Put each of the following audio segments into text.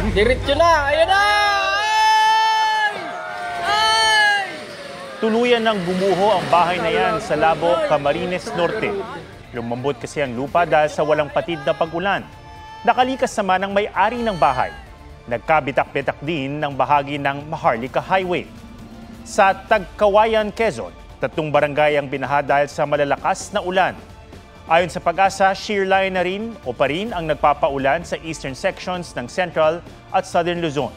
Diretso na! Ayan na! Ay! Ay! Tuluyan ng gumuho ang bahay na yan sa Labo, Camarines Norte. Lumambot kasi ang lupa dahil sa walang patid na pag-ulan. Nakalikas naman ang may-ari ng bahay. Nagkabitak-bitak din ng bahagi ng Maharlika Highway. Sa Tagkawayan, Quezon, 3 barangay ang binaha dahil sa malalakas na ulan. Ayon sa Pag-asa, shearline na rin o pa rin ang nagpapaulan sa eastern sections ng Central at Southern Luzon.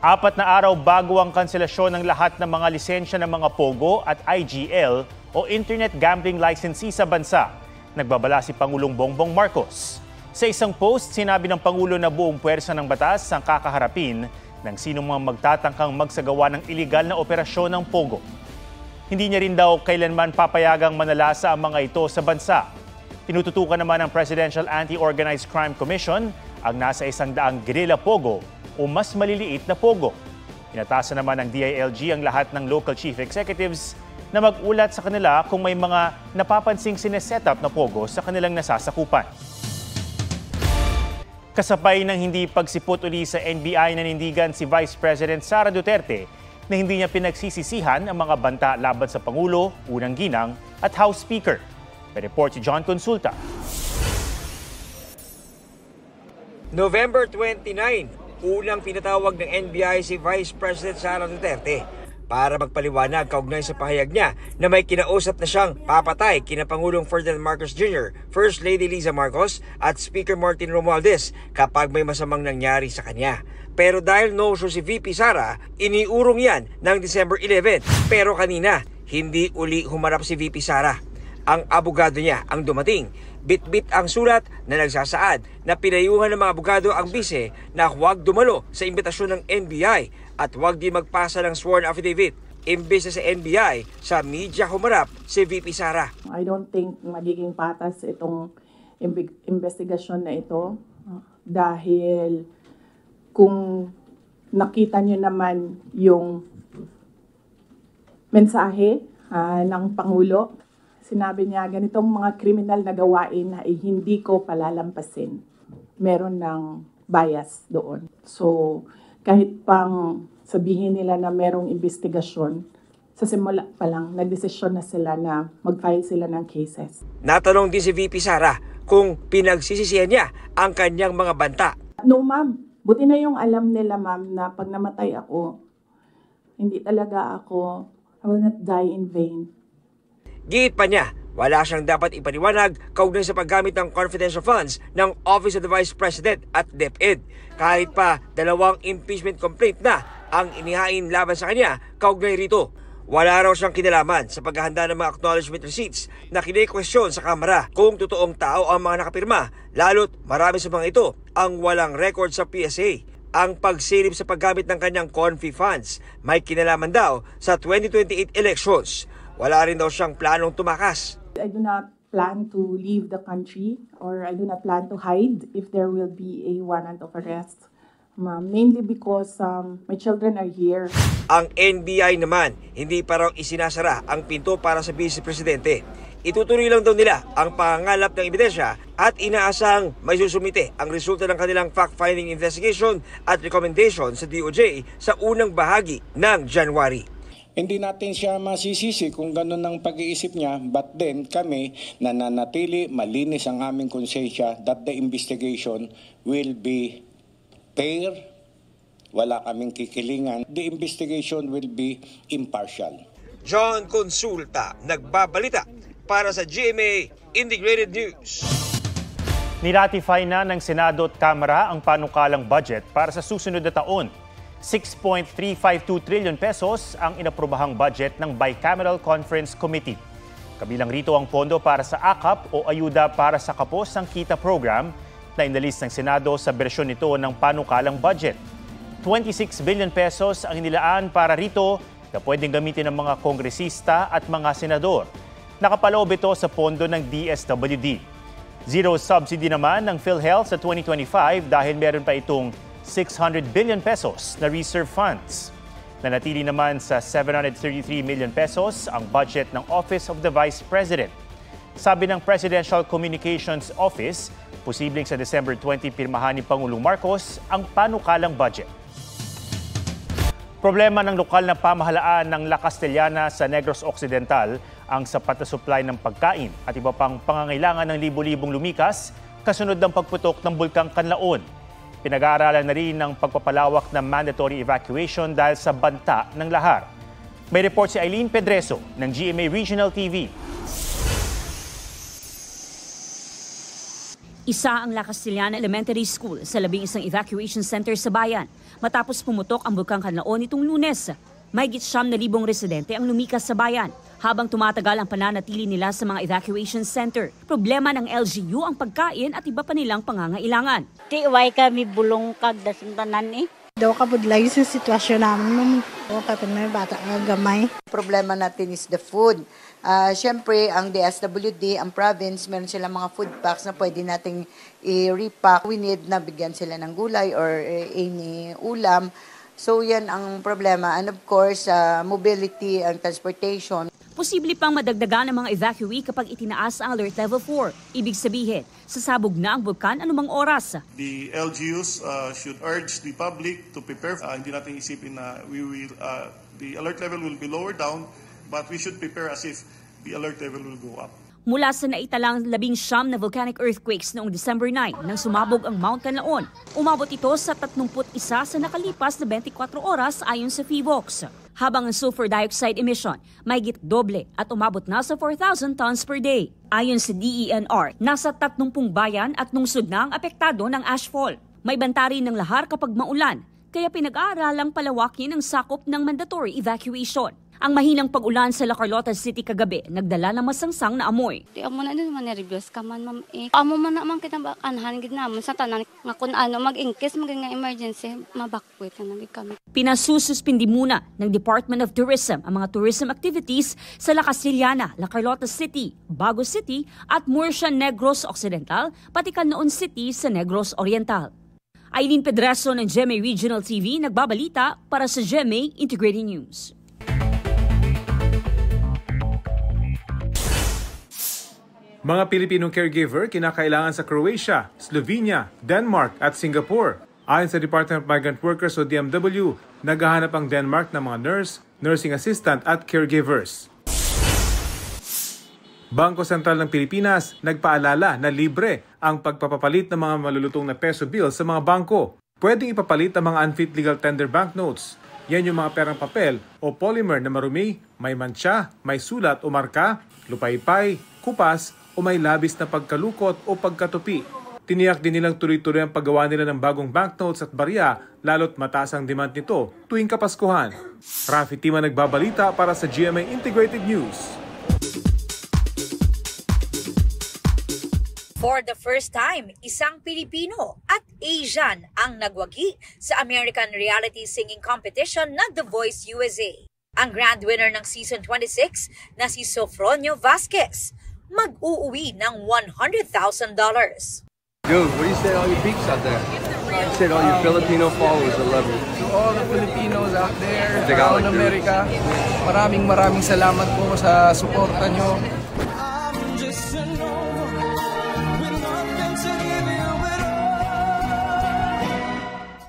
4 na araw bago ang kanselasyon ng lahat ng mga lisensya ng mga POGO at IGL o Internet Gambling Licensee sa bansa. Nagbabala si Pangulong Bongbong Marcos. Sa isang post, sinabi ng Pangulo na buong puwersa ng batas ang kakaharapin ng sino mga magtatangkang magsagawa ng iligal na operasyon ng POGO. Hindi niya rin daw kailanman papayagang manalasa ang mga ito sa bansa. Tinututukan naman ng Presidential Anti-Organized Crime Commission ang nasa 100 guerrilla POGO o mas maliliit na POGO. Inatasan naman ng DILG ang lahat ng local chief executives na mag-ulat sa kanila kung may mga napapansing sineset up na POGO sa kanilang nasasakupan. Kasabay ng hindi pagsipot uli sa NBI nanindigan si Vice President Sara Duterte na hindi niya pinagsisisihan ang mga banta laban sa Pangulo, Unang Ginang at House Speaker. May report si John Consulta. November 29, unang pinatawag ng NBI si Vice President Sara Duterte para magpaliwanag kaugnay sa pahayag niya na may kinausap na siyang papatay kina Pangulong Ferdinand Marcos Jr., First Lady Liza Marcos at Speaker Martin Romualdez kapag may masamang nangyari sa kanya. Pero dahil no-show si VP Sara, iniurong yan ng December 11. Pero kanina, hindi uli humarap si VP Sara. Ang abogado niya ang dumating. Bit-bit ang sulat na nagsasaad na pinayuhan ng mga abogado ang bise na huwag dumalo sa imbitasyon ng NBI at huwag din magpasa ng sworn affidavit. Imbes na sa NBI, sa media humarap si VP Sara. I don't think magiging patas itong investigasyon na ito dahil kung nakita nyo naman yung mensahe ng Pangulo, sinabi niya ganitong mga kriminal na gawain na hindi ko palalampasin. Meron ng bias doon. So kahit pang sabihin nila na merong investigasyon, sa simula pa lang, nagdesisyon na sila na mag-file sila ng cases. Natanong din si VP Sara kung pinagsisisihan niya ang kanyang mga banta. No ma'am, buti na yung alam nila ma'am na pag namatay ako, hindi talaga ako, I will not die in vain. Giit pa niya, wala siyang dapat ipaliwanag kaugnay sa paggamit ng confidential funds ng Office of the Vice President at DepEd. Kahit pa 2 impeachment complaint na ang inihain laban sa kanya kaugnay rito. Wala raw siyang kinalaman sa paghahanda ng mga acknowledgement receipts na kine-question sa Kamara kung totoong tao ang mga nakapirma, lalo't marami sa mga ito ang walang record sa PSA. Ang pagsilip sa paggamit ng kanyang confi funds may kinalaman daw sa 2028 elections. Wala rin daw siyang planong tumakas. I do not plan to leave the country or I do not plan to hide if there will be a warrant of arrest. Mainly because my children are here. Ang NBI naman, hindi pa raw isinasara ang pinto para sa Vice Presidente. Itutuloy lang daw nila ang pangangalap ng ebidensya at inaasang may susumite ang resulta ng kanilang fact-finding investigation at recommendation sa DOJ sa unang bahagi ng January. Hindi natin siya masisisi kung ganun ang pag-iisip niya, but then kami nananatili malinis ang aming konsensya that the investigation will be fair, wala kaming kikilingan. The investigation will be impartial. John Consulta, nagbabalita para sa GMA Integrated News. Niratify na ng Senado at Kamara ang panukalang budget para sa susunod na taon. 6.352 trillion pesos ang inaprobahang budget ng Bicameral Conference Committee. Kabilang rito ang pondo para sa AKAP o Ayuda para sa Kapos ng Kita Program na inalis ng Senado sa bersyon nito ng panukalang budget. 26 billion pesos ang inilaan para rito na pwedeng gamitin ng mga kongresista at mga senador. Nakapaloob ito sa pondo ng DSWD. Zero subsidy naman ng PhilHealth sa 2025 dahil meron pa itong 600 billion pesos na reserve funds. Nanatili naman sa 733 million pesos ang budget ng Office of the Vice President. Sabi ng Presidential Communications Office, Posibleng sa December 20 pirmahan ni Pangulong Marcos ang panukalang budget. Problema ng lokal na pamahalaan ng La Castellana sa Negros Occidental ang sapat na supply ng pagkain at iba pang pangangailangan ng libo-libong lumikas kasunod ng pagputok ng Bulkang Kanlaon. Pinag-aaralan na rin ng pagpapalawak ng mandatory evacuation dahil sa banta ng lahar. May report si Eileen Pedreso ng GMA Regional TV. Isa ang La Castellana Elementary School sa 11 evacuation center sa bayan matapos pumutok ang Bulkang Kanlaon nitong Lunes. Mahigit 9,000 residente ang lumikas sa bayan habang tumatagal ang pananatili nila sa mga evacuation center. Problema ng LGU ang pagkain at iba pa nilang pangangailangan. Tiway kami bulong kagdasan tanan eh. Daw kapudlay sa sitwasyon namin o kapag may bata gamay. Problema natin is the food. Siyempre, ang DSWD, ang province, meron silang mga food packs na pwede nating i-repack. We need na bigyan sila ng gulay or any ulam. So yan ang problema. And of course, mobility and transportation. Posible pang madagdagan ng mga evacuee kapag itinaas ang Alert Level 4. Ibig sabihin, sasabog na ang bulkan anumang oras. The LGUs should urge the public to prepare. Hindi natin isipin na the alert level will be lower down, but we should prepare as if the alert level will go up. Mula sa naitalang 19 na volcanic earthquakes noong December 9 nang sumabog ang Mount Kanlaon, umabot ito sa 31 sa nakalipas na 24 oras ayon sa PHIVOLCS. Habang ang sulfur dioxide emission mahigit doble at umabot na sa 4,000 tons per day. Ayon sa DENR, nasa 30 bayan at lungsod na ang apektado ng ashfall. May banta rin ng lahar kapag maulan, kaya pinag-aaralang palawakin ang sakop ng mandatory evacuation. Ang mahinang pag-ulan sa La Carlota City kagabi nagdala ng masangsang na amoy. Di amo na din man nervyos ka man ma'am eh. Amo man na man kita anhan gid namon sa tanan nga kun ano mag-incase nga emergency mabakwit na kami. Pinasususpindi muna ng Department of Tourism ang mga tourism activities sa La Castellana, La Carlota City, Bago City at Murcia Negros Occidental, pati Canlaon City sa Negros Oriental. Eileen Pedreso ng GMA Regional TV nagbabalita para sa GMA Integrated News. Mga Pilipinong caregiver kinakailangan sa Croatia, Slovenia, Denmark at Singapore. Ayon sa Department of Migrant Workers o DMW, naghahanap ang Denmark ng mga nurse, nursing assistant at caregivers. Bangko Sentral ng Pilipinas nagpaalala na libre ang pagpapapalit ng mga malulutong na peso bill sa mga bangko. Pwedeng ipapalit ang mga unfit legal tender banknotes. Yan yung mga perang papel o polymer na marumi, may mantsa, may sulat o marka, lupaypay, kupas, o may labis na pagkalukot o pagkatupi. Tiniyak din nilang tuloy-tuloy ang paggawa nila ng bagong banknotes at barya, lalo't mataas ang demand nito tuwing Kapaskuhan. Rafi Tima nagbabalita para sa GMA Integrated News. For the first time, isang Pilipino at Asian ang nagwagi sa American reality singing competition na The Voice USA. Ang grand winner ng season 26 na si Sofronio Vasquez mag-uuwi ng $100,000. Dude, what do you say to all your peeps out there? You say to all your Filipino followers that love you. To all the Filipinos out there, around America, maraming salamat po sa suporta nyo.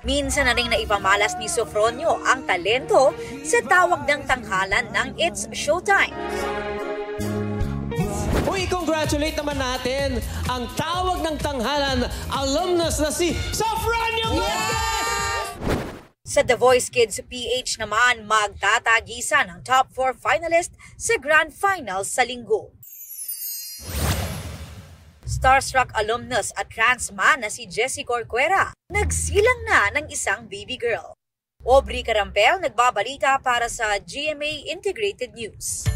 Minsan na rin naipamalas ni Sofronio ang talento sa tawag ng tanghalan ng It's Showtime. Uy, congratulate naman natin ang tawag ng tanghalan alumnus na si Sofronio Vasquez! Sa The Voice Kids PH naman, magtatagisan ang top 4 finalist sa Grand Finals sa linggo. Starstruck alumnus at trans man na si Jessie Corcuera, nagsilang na ng isang baby girl. Aubrey Carampel nagbabalita para sa GMA Integrated News.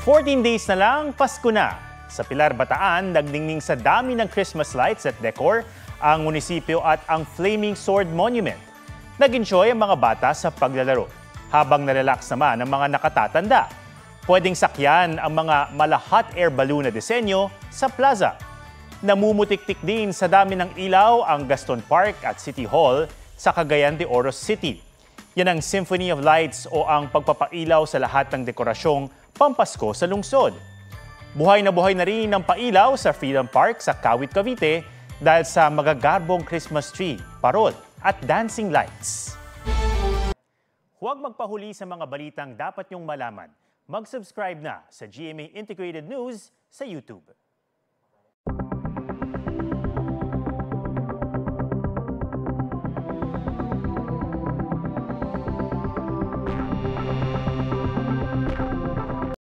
14 days na lang, Pasko na. Sa Pilar, Bataan, nagdingning sa dami ng Christmas lights at decor ang munisipyo at ang Flaming Sword Monument. Nag-enjoy ang mga bata sa paglalaro, habang narelax naman ang mga nakatatanda. Pwedeng sakyan ang mga mala-hot air balloon na disenyo sa plaza. Namumutik-tik din sa dami ng ilaw ang Gaston Park at City Hall sa Cagayan de Oro City. Yan ang Symphony of Lights o ang pagpapailaw sa lahat ng dekorasyong Pampasko sa lungsod. Buhay na rin ang pailaw sa Freedom Park sa Kawit, Cavite dahil sa magagarbong Christmas tree, parol at dancing lights. Huwag magpahuli sa mga balitang dapat niyong malaman. Mag-subscribe na sa GMA Integrated News sa YouTube.